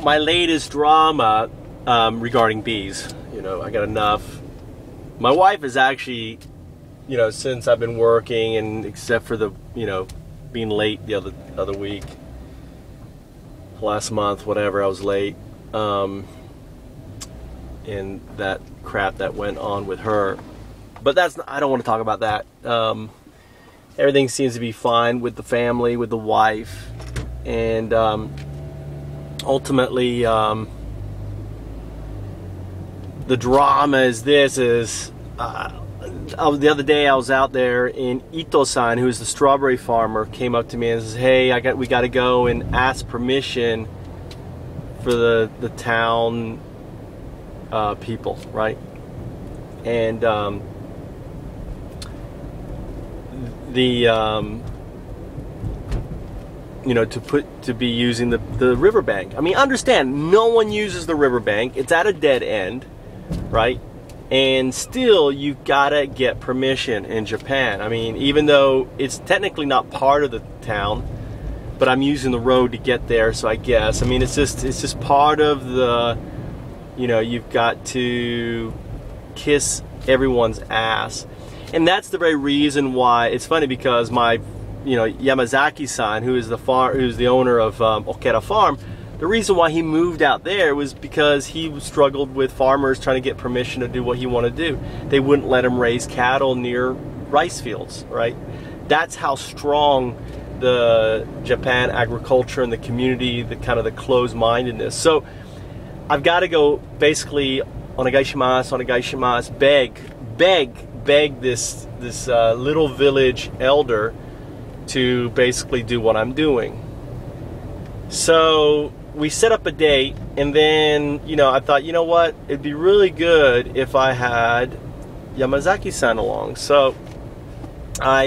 my latest drama regarding bees. You know, I got enough. My wife is actually, you know, since I've been working, and except for the, you know, being late the other week, last month, whatever, I was late, and that crap that went on with her. But that's not, I don't want to talk about that. Everything seems to be fine with the family, with the wife, and ultimately, the drama is this: the other day I was out there, and Ito-san, who is the strawberry farmer, came up to me and says, "Hey, we got to go and ask permission for the town people, right?" And you know, to be using the riverbank. I mean, understand, no one uses the riverbank. It's at a dead end, right? And still, you gotta get permission in Japan. I mean, even though it's technically not part of the town, but I'm using the road to get there, so I guess. I mean, it's just part of the, you know, you've got to kiss everyone's ass. And that's the very reason why it's funny, because my, you know, Yamazaki-san, who's the owner of Okera Farm, the reason why he moved out there was because he struggled with farmers trying to get permission to do what he wanted to do. They wouldn't let him raise cattle near rice fields, right? That's how strong the Japan agriculture and the community, the kind of the closed-mindedness. So I've got to go basically onegaishimasu, beg this little village elder to basically do what I'm doing. So we set up a date, and then, you know, I thought, you know what, it'd be really good if I had Yamazaki-san along. So I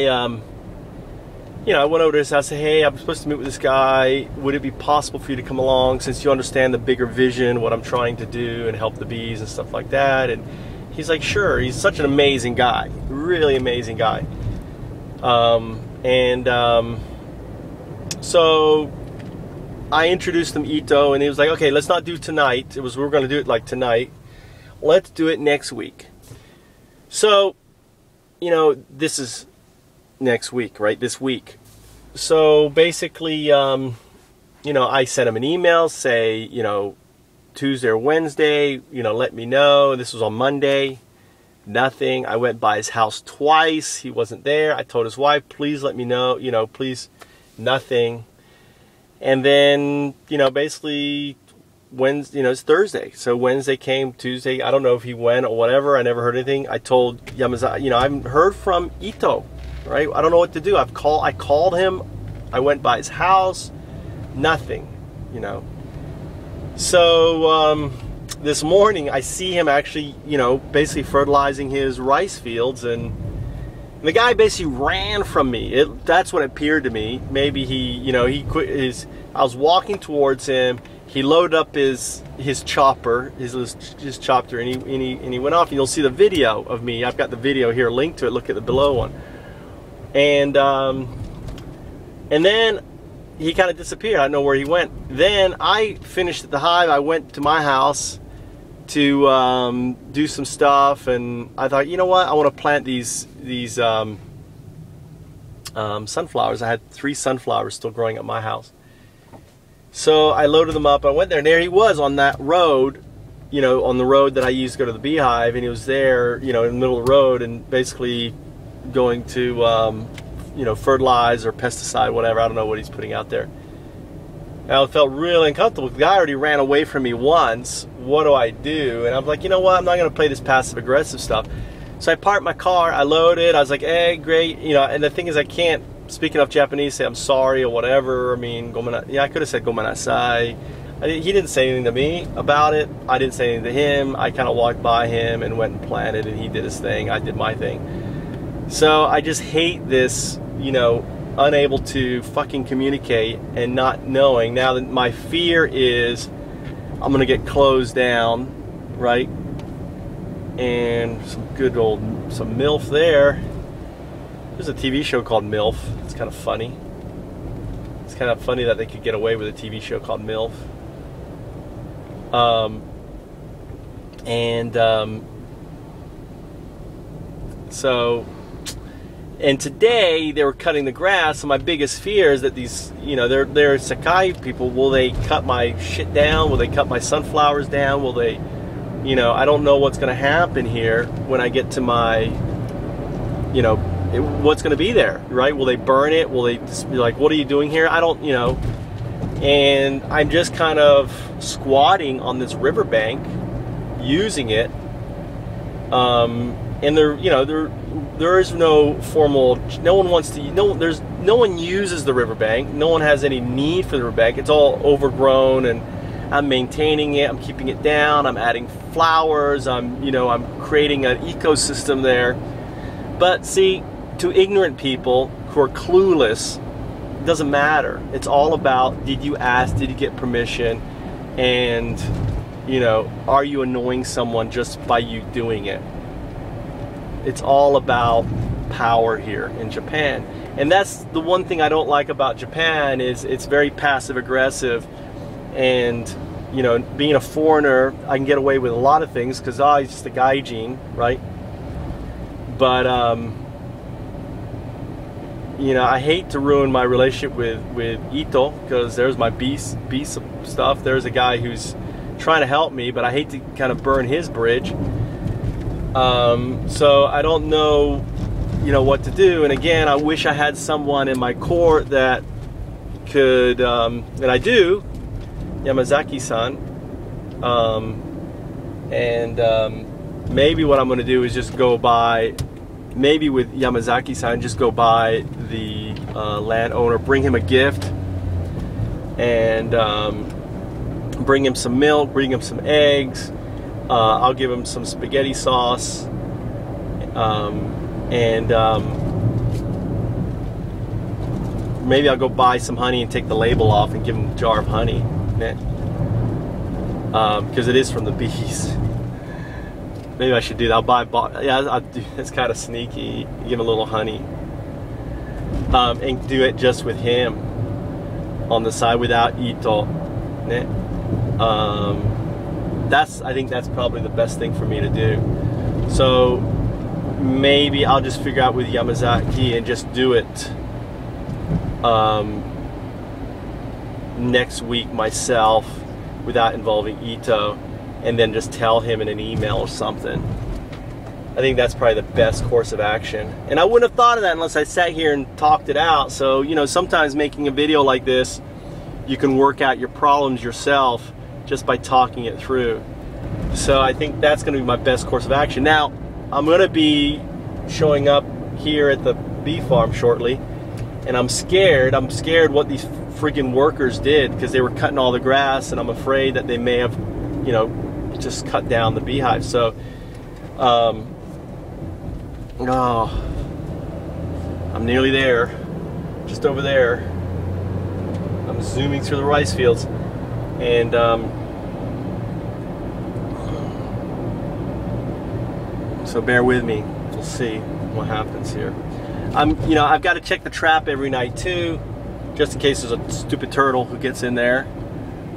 you know, I went over to his house and said, "Hey, I'm supposed to meet with this guy. Would it be possible for you to come along, since you understand the bigger vision, what I'm trying to do, and help the bees and stuff like that?" And he's like, "Sure." He's such an amazing guy, really amazing guy. So I introduced him Ito, and he was like, "Okay, let's not do tonight." We were going to do it like tonight. Let's do it next week. So, you know, this is next week, right? This week. So basically, you know, I sent him an email, say, you know, Tuesday or Wednesday, you know, let me know. This was on Monday. Nothing. I went by his house twice. He wasn't there. I told his wife, "Please let me know, you know, please." Nothing. And then, you know, basically Wednesday, you know, it's Thursday. So Wednesday came, Tuesday, I don't know if he went or whatever. I never heard anything. I told Yamazaki, you know, I haven't heard from Ito, right? I don't know what to do. I called him. I went by his house. Nothing, you know. So this morning I see him actually, you know, basically fertilizing his rice fields, and the guy basically ran from me. That's what it appeared to me. Maybe he, you know, he quit his. I was walking towards him. He loaded up his chopper, his chopper, and he went off. And you'll see the video of me. I've got the video here, linked to it. Look at the below one. And then he kind of disappeared. I don't know where he went. Then I finished at the hive. I went to my house to do some stuff, and I thought, you know what, I want to plant these sunflowers. I had 3 sunflowers still growing at my house. So I loaded them up. I went there, and there he was on that road, you know, on the road that I used to go to the beehive, and he was there, you know, in the middle of the road, and basically going to, you know, fertilize or pesticide, whatever. I don't know what he's putting out there. I felt really uncomfortable. The guy already ran away from me once. What do I do? And I'm like, you know what? I'm not going to play this passive-aggressive stuff. So I parked my car. I loaded. I was like, hey, great. You know, and the thing is, I can't, speaking of Japanese, say I'm sorry or whatever. I mean, yeah, I could have said gomenasai. He didn't say anything to me about it. I didn't say anything to him. I kind of walked by him and went and planted, and he did his thing. I did my thing. So I just hate this, you know, unable to fucking communicate and not knowing. Now that my fear is I'm gonna get closed down, right? And some good old, some MILF there. There's a TV show called MILF. It's kind of funny. It's kind of funny that they could get away with a TV show called MILF. And today they were cutting the grass, so my biggest fear is that these, you know, they're Sakai people. Will they cut my shit down? Will they cut my sunflowers down? Will they, you know, I don't know what's going to happen here when I get to my, you know, what's going to be there, right? Will they burn it? Will they just be like, what are you doing here? I don't, you know. And I'm just kind of squatting on this riverbank, using it. And there, you know, there is no formal. No one wants to. No one uses the riverbank. No one has any need for the riverbank. It's all overgrown, and I'm maintaining it. I'm keeping it down. I'm adding flowers. I'm creating an ecosystem there. But see, to ignorant people who are clueless, it doesn't matter. It's all about, did you ask? Did you get permission? And, you know, are you annoying someone just by you doing it? It's all about power here in Japan. And that's the one thing I don't like about Japan, is it's very passive aggressive. And, you know, being a foreigner, I can get away with a lot of things because it's just a gaijin, right? But, you know, I hate to ruin my relationship with Ito, because there's my bee stuff. There's a guy who's trying to help me, but I hate to kind of burn his bridge. So I don't know, you know, what to do. And again, I wish I had someone in my court that could, and I do, Yamazaki-san. Maybe what I'm going to do is just go by, maybe with Yamazaki-san, just go by the landowner, bring him a gift, and bring him some milk, bring him some eggs. I'll give him some spaghetti sauce, maybe I'll go buy some honey and take the label off and give him a jar of honey, because it is from the bees. Maybe I should do that. I'll do. It's kind of sneaky. Give him a little honey, and do it just with him on the side without Ito. I think that's probably the best thing for me to do. So maybe I'll just figure out with Yamazaki and just do it next week myself without involving Ito, and then just tell him in an email or something. I think that's probably the best course of action. And I wouldn't have thought of that unless I sat here and talked it out. So, you know, sometimes making a video like this, you can work out your problems yourself just by talking it through. So I think that's going to be my best course of action. Now, I'm going to be showing up here at the bee farm shortly, and I'm scared. I'm scared what these freaking workers did, because they were cutting all the grass, and I'm afraid that they may have, you know, just cut down the beehive. So, I'm nearly there, just over there. I'm zooming through the rice fields, and so bear with me. We'll see what happens here. You know, I've got to check the trap every night too, just in case there's a stupid turtle who gets in there.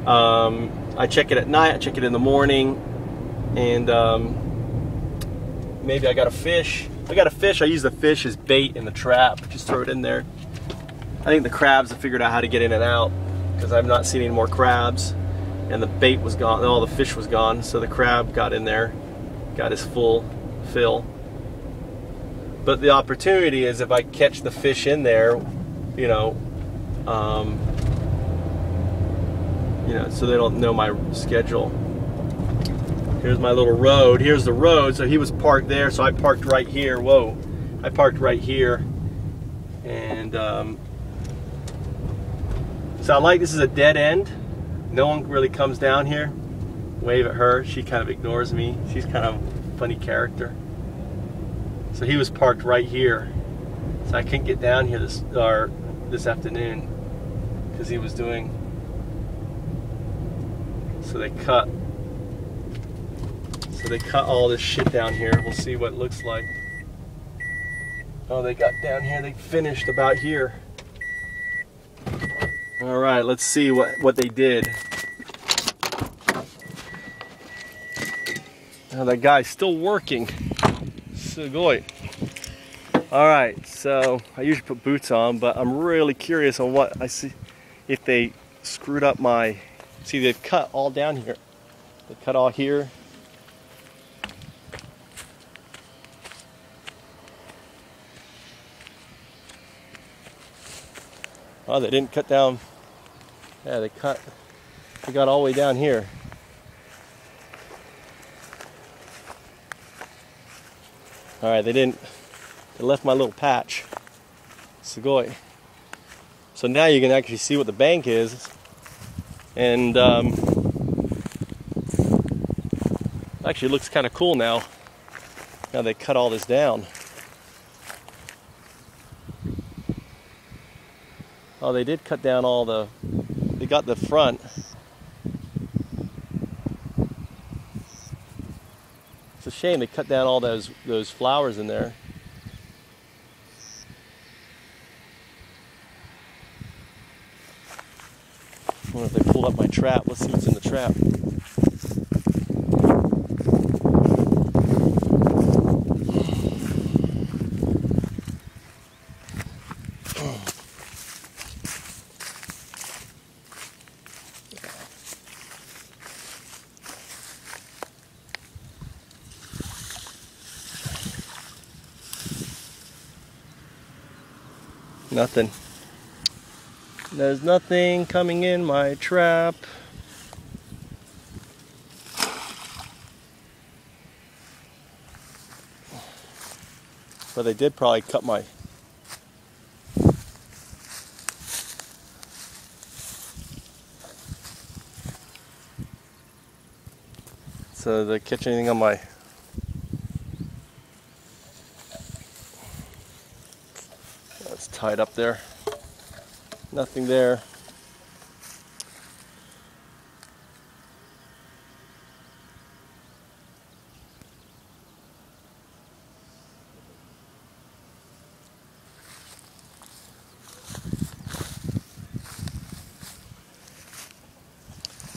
I check it at night. I check it in the morning, and maybe I got a fish. If I got a fish, I use the fish as bait in the trap. Just throw it in there. I think the crabs have figured out how to get in and out, because I've not seen any more crabs, and the bait was gone, all the fish was gone, so the crab got in there, got his full fill. But the opportunity is, if I catch the fish in there, you know, so they don't know my schedule. Here's my little road. Here's the road. So he was parked there, so I parked right here. Whoa, I parked right here, and so I like, this is a dead end. No one really comes down here. Wave at her. She kind of ignores me. She's kind of a funny character. So he was parked right here. So I couldn't get down here this afternoon because he was doing. So they cut all this shit down here. We'll see what it looks like. Oh, they got down here. They finished about here. All right, let's see what they did. Now that guy's still working. Sugoi. Alright, so I usually put boots on, but I'm really curious on what I see, if they screwed up my, see they've cut all down here. They cut all here. Oh, they didn't cut down. Yeah, they got all the way down here. Alright, they left my little patch. Sugoi. So now you can actually see what the bank is. And actually it looks kind of cool now. Now they cut all this down. Oh, they did cut down all the, they got the front. It's a shame they cut down all those flowers in there. I wonder if they pulled up my trap. Let's see what's in the trap. Nothing. There's nothing coming in my trap. But they did probably cut my... So did they catch anything on my... That's tied up there. Nothing there.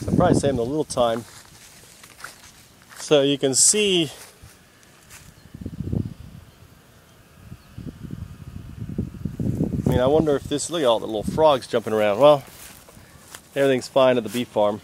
I'll probably save them a little time. So you can see I wonder if this, look at all the little frogs jumping around. Well, everything's fine at the bee farm.